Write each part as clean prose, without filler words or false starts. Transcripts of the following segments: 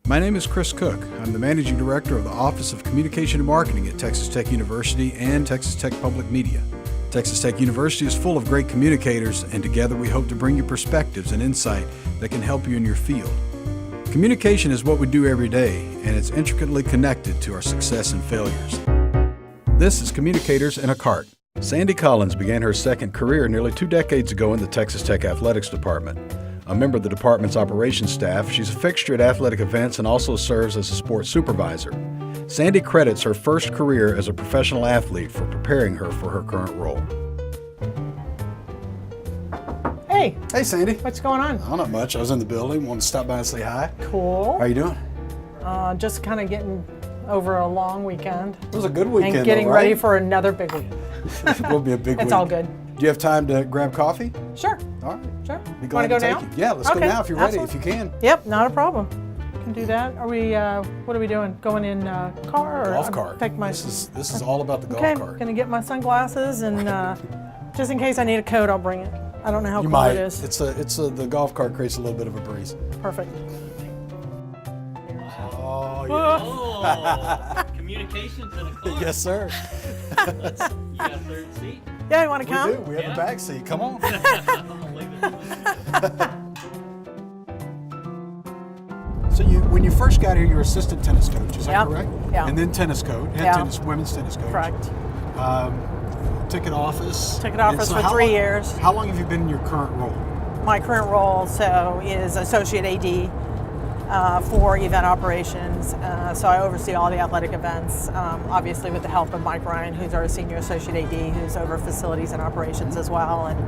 My name is Chris Cook. I'm the Managing Director of the Office of Communication and Marketing at Texas Tech University and Texas Tech Public Media. Texas Tech University is full of great communicators, and together we hope to bring you perspectives and insight that can help you in your field. Communication is what we do every day, and it's intricately connected to our success and failures. This is Communicators in a Cart. Sandy Collins began her second career nearly 2 decades ago in the Texas Tech Athletics Department. A member of the department's operations staff, she's a fixture at athletic events and also serves as a sports supervisor. Sandy credits her first career as a professional athlete for preparing her for her current role. Hey. Hey, Sandy. What's going on? Oh, not much. I was in the building. Wanted to stop by and say hi. Cool. How you doing? Just kind of getting over a long weekend. It was a good weekend, and getting though, right? ready for another big week. It will be a big week. It's all good. Do you have time to grab coffee? Sure. All right. Sure. Be glad Want to to go take now? you. Yeah, let's go now if you're ready, if you can. Yep, not a problem. Can do that. Are we? What are we doing? Going in car or Golf cart. Take my. This is all about the golf Okay. cart. Gonna get my sunglasses and just in case I need a coat, I'll bring it. I don't know how You cold might. it is. The golf cart creates a little bit of a breeze. Perfect. Oh yeah. Oh, communications in a car. Yes, sir. You got a third seat? Yeah, you want to We come? do. We have a back seat. Come on. I'll leave it. So when you first got here, you were assistant tennis coach. Is that Yep. correct? Yeah. And then tennis coach. Head Yeah. women's tennis coach. Correct. Ticket office. Ticket office And so for how 3 long- years. How long have you been in your current role? My current role is associate AD for event operations. So I oversee all the athletic events, obviously with the help of Mike Ryan, who's our senior associate AD, who's over facilities and operations as well. And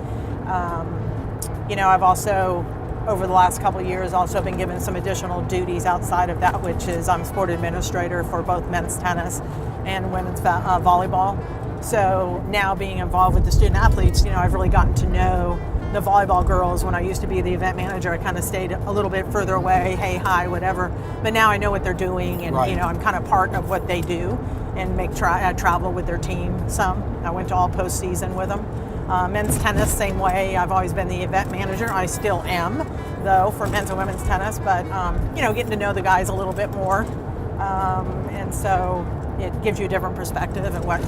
I've also, over the last couple of years, also been given some additional duties outside of that, which is I'm sport administrator for both men's tennis and women's volleyball. So now being involved with the student athletes, I've really gotten to know the volleyball girls. When I used to be the event manager, I kind of stayed a little bit further away, hey, hi, whatever. But now I know what they're doing, and Right. I'm kind of part of what they do, and I travel with their team some. I went to all postseason with them. Men's tennis, same way. I've always been the event manager. I still am, though, for men's and women's tennis. But getting to know the guys a little bit more, and so it gives you a different perspective and what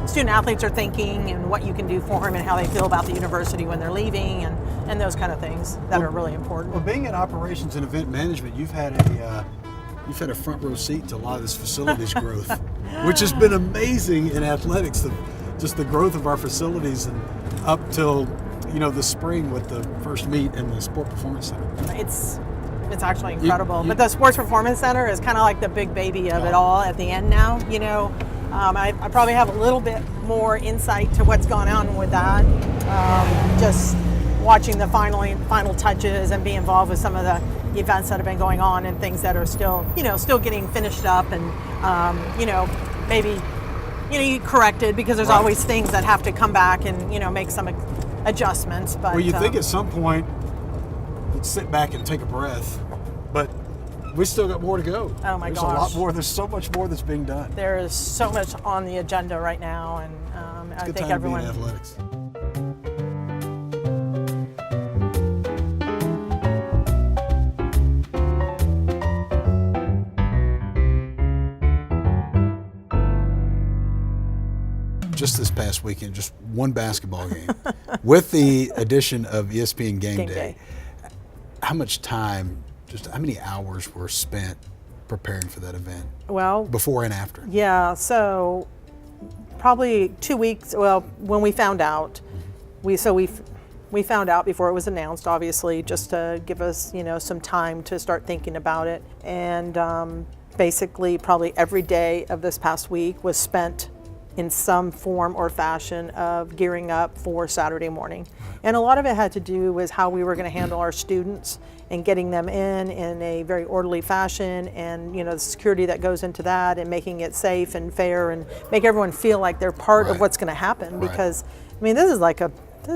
student athletes are thinking and what you can do for them and how they feel about the university when they're leaving and those kind of things that are really important. Well, being in operations and event management, you've had a front row seat to a lot of this facilities growth, which has been amazing in athletics. Just the growth of our facilities and up till the spring with the first meet in the Sport Performance Center. It's actually incredible. But the Sports Performance Center is kind of like the big baby of it all at the end now. I probably have a little bit more insight to what's gone on with that. Just watching the final touches and be involved with some of the events that have been going on and things that are still getting finished up and, maybe, you corrected because there's Right. always things that have to come back and, make some adjustments. But Well, you think at some point, let's sit back and take a breath, but we still got more to go. Oh my There's gosh. a lot more. There's so much more that's being done. there is so much on the agenda right now, and I Good think time everyone. to be in athletics. Just this past weekend, just one basketball game, with the addition of ESPN Game Day. How much time, just how many hours were spent preparing for that event, Well, before and after? yeah, so probably 2 weeks. Well, when we found out, we found out before it was announced, obviously, just to give us some time to start thinking about it. And basically, probably every day of this past week was spent in some form or fashion of gearing up for Saturday morning. And a lot of it had to do with how we were going to handle our students and getting them in a very orderly fashion, and the security that goes into that, and making it safe and fair and make everyone feel like they're part of Right. what's going to happen. Right. Because this is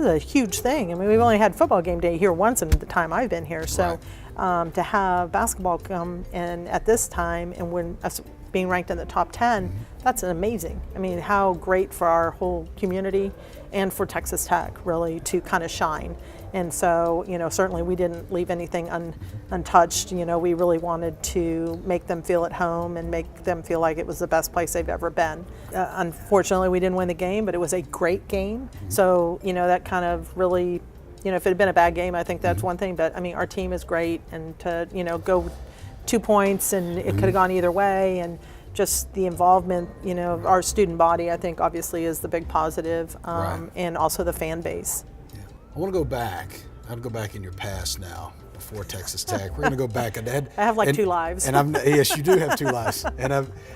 a huge thing. We've only had football game day here once in the time I've been here. So to have basketball come in at this time and when us being ranked in the top 10, that's amazing. I mean, how great for our whole community and for Texas Tech, really, to kind of shine. And so, certainly we didn't leave anything untouched. We really wanted to make them feel at home and make them feel like it was the best place they've ever been. Unfortunately, we didn't win the game, but it was a great game. So, that kind of really, if it had been a bad game, I think that's one thing. But, I mean, our team is great. And to, go 2 points and it could have gone either way. And just the involvement, of our student body, I think, obviously is the big positive, and also the fan base. I want to go back. I'll go back in your past now, before Texas Tech. We're going to go back. I have like 2 lives. And yes, you do have 2 lives. And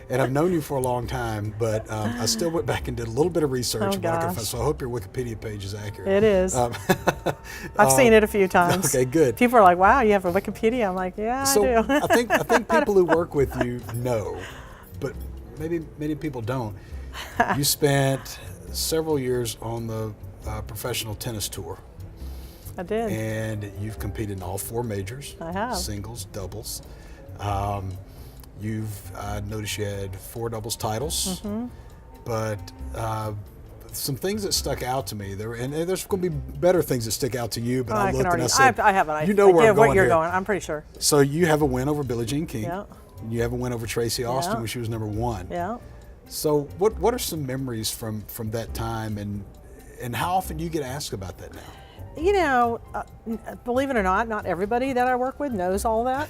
I've known you for a long time, but I still went back and did a little bit of research. Oh, gosh. So I hope your Wikipedia page is accurate. It is. I've seen it a few times. Okay, good. People are like, "Wow, you have a Wikipedia?" I'm like, "Yeah, So I do." I think people who work with you know, but maybe many people don't. You spent several years on the professional tennis tour. I did. And you've competed in all 4 majors. I have. Singles, doubles. You've noticed you had 4 doubles titles. But some things that stuck out to me, and there's going to be better things that stick out to you, but I looked and I said, I have an idea. You know where I'm going what you're here. going, I'm pretty sure. So you have a win over Billie Jean King. Yeah. You have a win over Tracy Austin Yeah. when she was number 1. Yeah. So what are some memories from that time, and how often do you get asked about that now? Believe it or not everybody that I work with knows all that.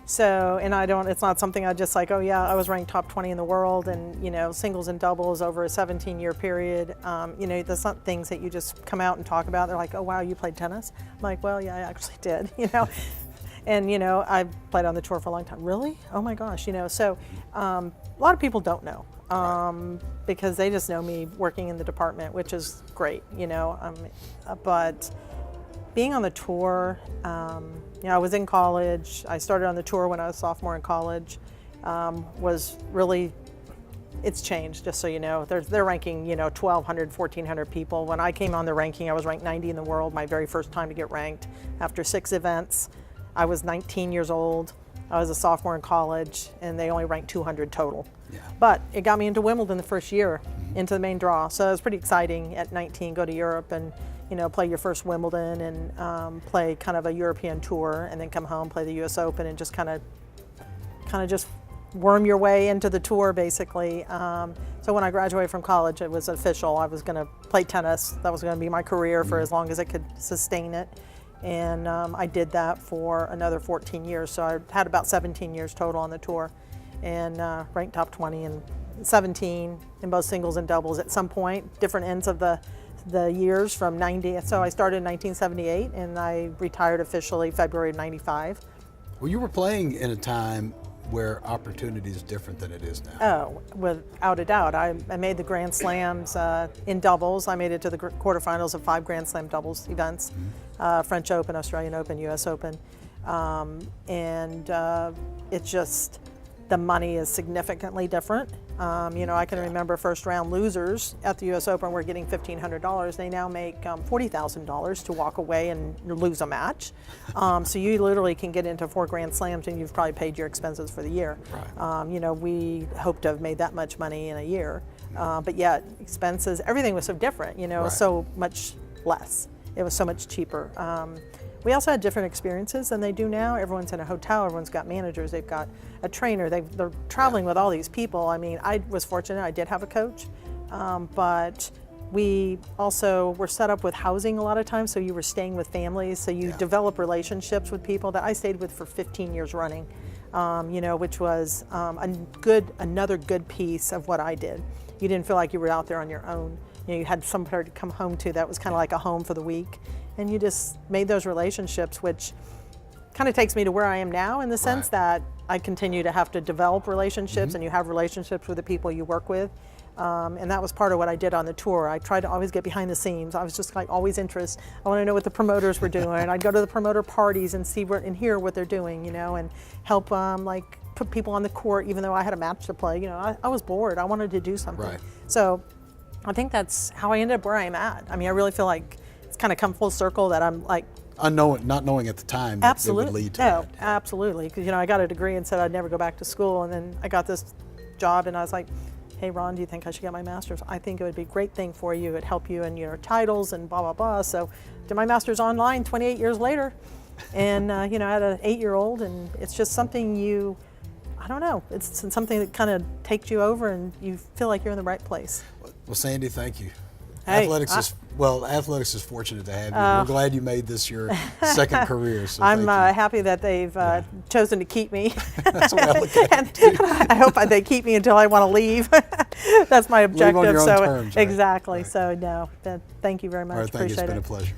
So, and it's not something I just like, oh yeah, I was ranked top 20 in the world and, singles and doubles over a 17-year period. That's not things that you just come out and talk about. They're like, oh wow, you played tennis? I'm like, well, yeah, I actually did, And, I've played on the tour for a long time. Really? Oh my gosh, So a lot of people don't know because they just know me working in the department, which is great, But being on the tour, I was in college. I started on the tour when I was a sophomore in college. Was really, it's changed, just so you know. They're ranking, 1,200, 1,400 people. When I came on the ranking, I was ranked 90 in the world, my very first time to get ranked. After 6 events, I was 19 years old. I was a sophomore in college, and they only ranked 200 total. Yeah. But it got me into Wimbledon the first year, into the main draw. So it was pretty exciting at 19, go to Europe and, play your first Wimbledon and play kind of a European tour, and then come home, play the U.S. Open, and just kind of just worm your way into the tour, basically. So when I graduated from college, it was official. I was going to play tennis. That was going to be my career for as long as I could sustain it. And I did that for another 14 years. So I had about 17 years total on the tour, and ranked top 20 and 17 in both singles and doubles at some point, different ends of the years from 90. So I started in 1978 and I retired officially February of 95. Well, you were playing in a time where opportunity is different than it is now. Oh, without a doubt. I made the Grand Slams in doubles. I made it to the quarterfinals of 5 Grand Slam doubles events, French Open, Australian Open, US Open. It's just, the money is significantly different. I can remember first round losers at the US Open were getting $1,500. They now make $40,000 to walk away and lose a match. So you literally can get into 4 Grand Slams and you've probably paid your expenses for the year. Right. We hope to have made that much money in a year. But yet expenses, everything was so different, Right. so much less. It was so much cheaper. We also had different experiences than they do now. Everyone's in a hotel, everyone's got managers, they've got a trainer, they're traveling with all these people. I mean, I was fortunate, I did have a coach, but we also were set up with housing a lot of times, so you were staying with families, so you develop relationships with people that I stayed with for 15 years running, which was another good piece of what I did. You didn't feel like you were out there on your own. You had somebody to come home to that was kind of like a home for the week. And you just made those relationships, which kind of takes me to where I am now in the sense that I continue to have to develop relationships, and you have relationships with the people you work with. And that was part of what I did on the tour. I tried to always get behind the scenes. I was just like always interested. I want to know what the promoters were doing. I'd go to the promoter parties and see and hear what they're doing, and help put people on the court, even though I had a match to play. I was bored. I wanted to do something. Right. So I think that's how I ended up where I am at. I mean, I really feel like it's kind of come full circle that I'm like not knowing at the time that it would Absolutely. lead to No, that. absolutely. Because, I got a degree and said I'd never go back to school. And then I got this job and I was like, hey, Ron, do you think I should get my master's? I think it would be a great thing for you. It'd help you in your titles and blah, blah, blah. So did my master's online 28 years later. And, I had an 8-year-old, and it's just something I don't know. It's something that kind of takes you over and you feel like you're in the right place. Well, Sandy, thank you. Hey, Athletics is fortunate to have you. We're glad you made this your second career. So I'm thank you. happy that they've chosen to keep me. That's the way I look at it. And I hope they keep me until I want to leave. That's my objective. Leave on your own so terms, right? exactly. Right. So no, thank you very much. All right, thank you. It's Appreciate been it. a pleasure.